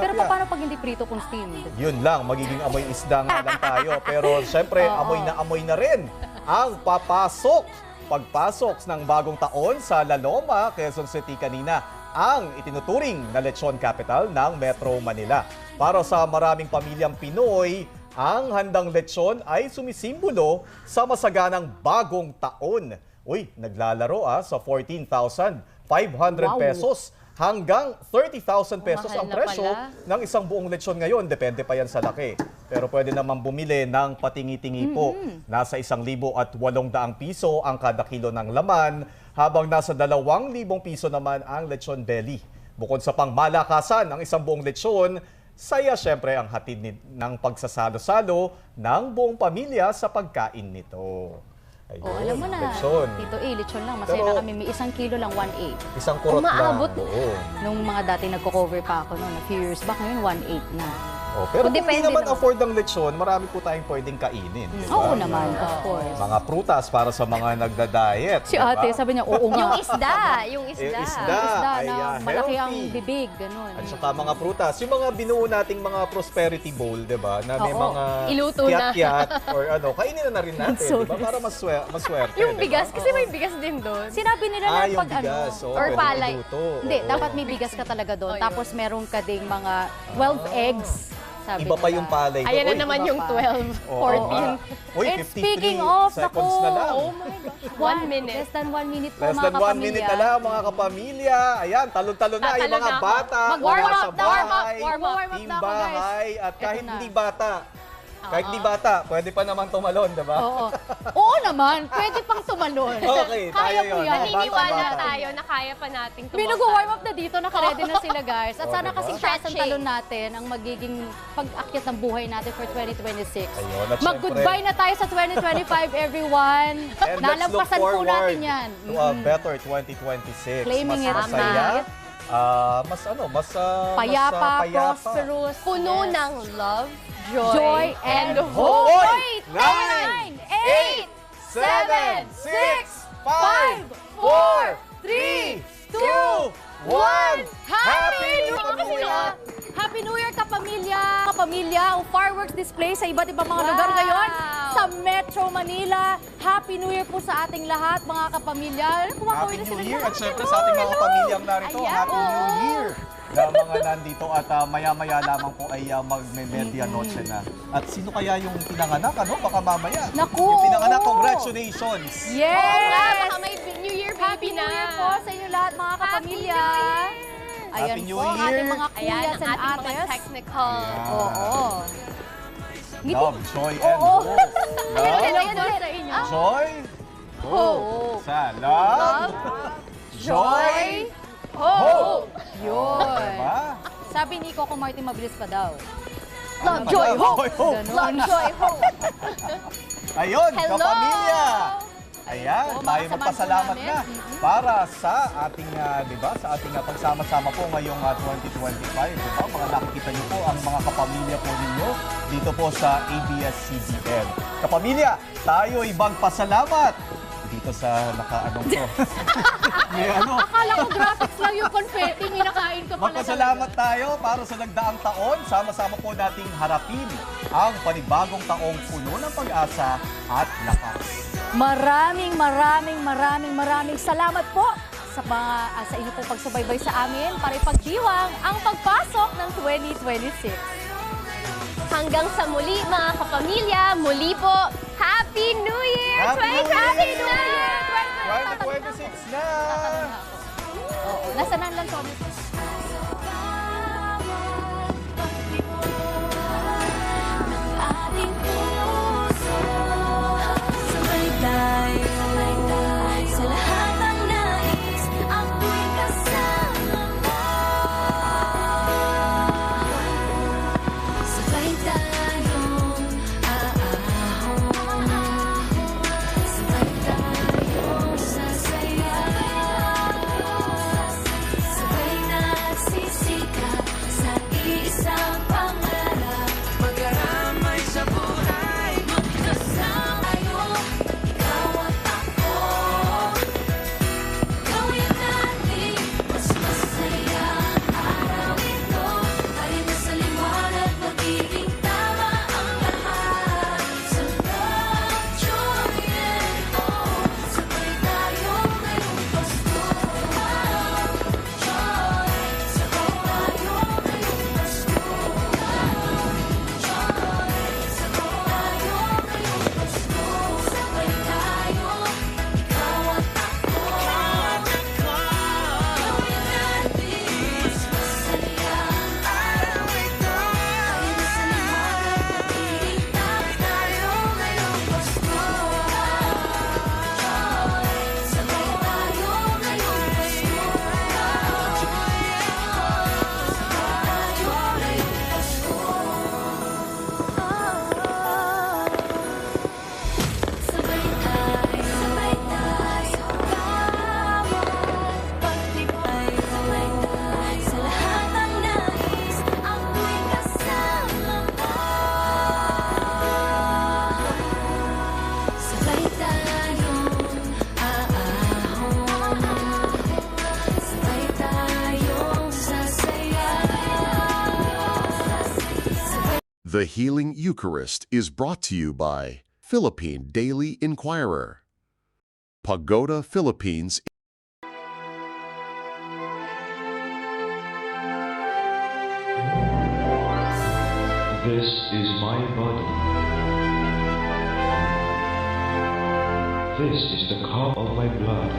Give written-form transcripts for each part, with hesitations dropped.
Pero tilapia. paano pag hindi prito kung steamed? Yun lang, magiging amoy isda nga lang tayo. Pero syempre, amoy na rin ang pagpasok ng bagong taon sa La Loma, Quezon City kanina, ang itinuturing na lechon capital ng Metro Manila. Para sa maraming pamilyang Pinoy, ang handang lechon ay sumisimbolo sa masaganang bagong taon. Uy, naglalaro sa 14,500 pesos hanggang 30,000 pesos Mahal ang na presyo pala. ng isang buong lechon ngayon. Depende pa yan sa laki. Pero pwede naman bumili ng patingi-tingi po. Nasa 1,800 piso ang kada kilo ng laman, habang nasa 2,000 piso naman ang lechon belly. Bukod sa pangmalakasan ng isang buong lechon, saya syempre ang hatid ng pagsasalo-salo ng buong pamilya sa pagkain nito. Ayun, Alam mo na, lechon. Tito lechon lang. Masaya Pero- na kami. May 1 kilo lang, 1.8. Isang kurot Umaabot. lang. Oo. Nung mga dati nagko-cover pa ako noon, a few years back, ngayon 1.8 na. Oh, pero kung hindi Depende naman naman. afford ang lechon, marami po tayong pwedeng kainin. di ba? Oo naman, of course. Mga prutas para sa mga nagda-diet. Si ate, sabi niya, oo nga. Yung isda. Yung Eh, isda. isda. Isda ay, na malaki ang healthy. bibig, ganun. At saka mga prutas. Yung mga binuo nating mga prosperity bowl, di ba? Na may Oo. mga Iluto na. kiyat-kiyat or ano. Kainin na rin natin, So di ba? Para maswerte. Yung di ba? bigas. Kasi may bigas din doon. Sinabi nila na yung pag bigas. ano, Oo, or pwede palay. iluto. hindi, Oo. dapat may bigas ka talaga doon. Oh, yun. Tapos meron ka ding mga 12 eggs. Sabi Iba pa nila. yung palay. Ayan na Uy, naman iba yung pa. 12, oo 14. nga. Uy, And 53 speaking of, seconds naku, na lang. Oh my gosh. 1 minute. Less than 1 minute po, Less mga than 1 kapamilya. minute na lang, mga kapamilya. Ayan, talon-talon na yung Tatalo mga na ako. bata. Mag-warm mga up sa na, warm up, bahay, warm up team na ako, guys. bahay, at Eto kahit na. hindi bata. Kahit hindi bata, pwede pa naman tumalon, diba? Oo. Oo naman, pwede pang tumalon. Okay, Kaya tayo ko yun. yan. Naniniwala Bata-bata. tayo na kaya pa nating May tumakbo. nag-warm up na dito, naka-ready na sila guys. At Oh, sana diba? kasi taas ang Stretching. talon natin ang magiging pag-akyat ng buhay natin for 2026. Ayun, at Mag-goodbye na tayo sa 2025, everyone. And let's look Nalampasan po forward natin yan. to a better 2026. Claiming mas it. masaya, mas Payapa, payapa. prosperous. Puno yes. ng love, Joy and hope. Hoy! 9, 8, 7, 6, 5, 4, 3, 2, 1. Happy New Year! Happy New Year, kapamilya! Kapamilya, ang fireworks display sa iba't ibang mga lugar ngayon sa Metro Manila. Happy New Year po sa ating lahat, mga kapamilya. Happy New Year! At syempre sa ating mga pamilyang narito, Ayan. Happy New Year! Na mga nandito at maya-maya lamang po ay mag-medianoche na. At sino kaya yung pinanganak, ano? Baka mamaya. Naku! Yung pinanganak, Oo. congratulations! Yes! Oo nga, baka may New Year Happy baby New na. Year po sa inyo lahat, mga kapamilya. Ayan Happy New po, ang ating Year. mga Ayan, kuyas ang and ating mga ates. technical. Oo. Love, joy, and Oo. hope. Ayan, Love, ayan, ayan, sa inyo. joy, Hope. Sa love, joy, hope. Yun. Diba? Sabi ni Coco Martin, mabilis pa daw. Love, joy, hope. hope. Ganon. Love, joy, hope. Ayun, Hello! kapamilya. Ayan, Oo, tayo mga magpasalamat samahan po na namin. para sa ating, di ba, sa ating pagsama-sama po ngayong 2025. Di ba? Mga nakikita niyo po ang mga kapamilya po ninyo dito po sa ABS-CBN. Kapamilya, tayo'y magpasalamat dito sa nakaanong to. May ano, Akala ko graphics lang yung confetti, may nakain ka pala. magpasalamat tayo para sa nagdaang taon. Sama-sama po nating harapin ang panibagong taong puno ng pag-asa at lakas. Maraming salamat po sa inyo pong pagsubaybay sa amin para ipagdiwang ang pagpasok ng 2026. Hanggang sa muli, mga kapamilya, muli po, Happy New Year! Happy 2026 New na! Year! 2026 na! Oo, nasa nan lang kami. ating puso. Sabay tayo sa lahat ng nais, ako'y kasama mo. Sabay tayong aahon, sabay tayong sasaya, sabay The Healing Eucharist is brought to you by Philippine Daily Inquirer, Pagoda Philippines. This is my body. This is the cup of my blood.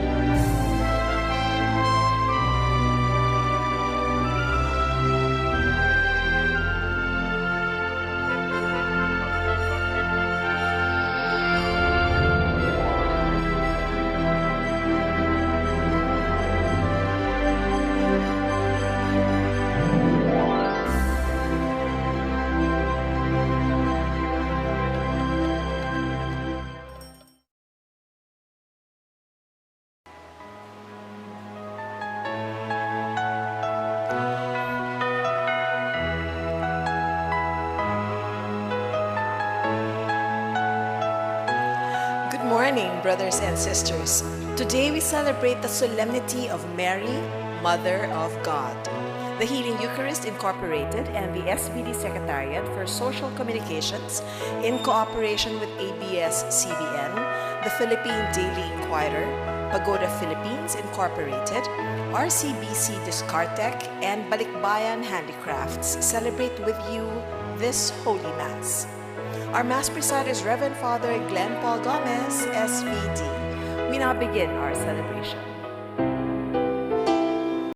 Good morning, brothers and sisters. Today we celebrate the solemnity of Mary, Mother of God. The Healing Eucharist Incorporated and the SBD Secretariat for Social Communications, in cooperation with ABS-CBN, the Philippine Daily Inquirer, Pagoda Philippines Incorporated, RCBC Discartec, and Balikbayan Handicrafts celebrate with you this Holy Mass. Our Mass presider is Reverend Father Glenn Paul Gomez, SVD. We now begin our celebration.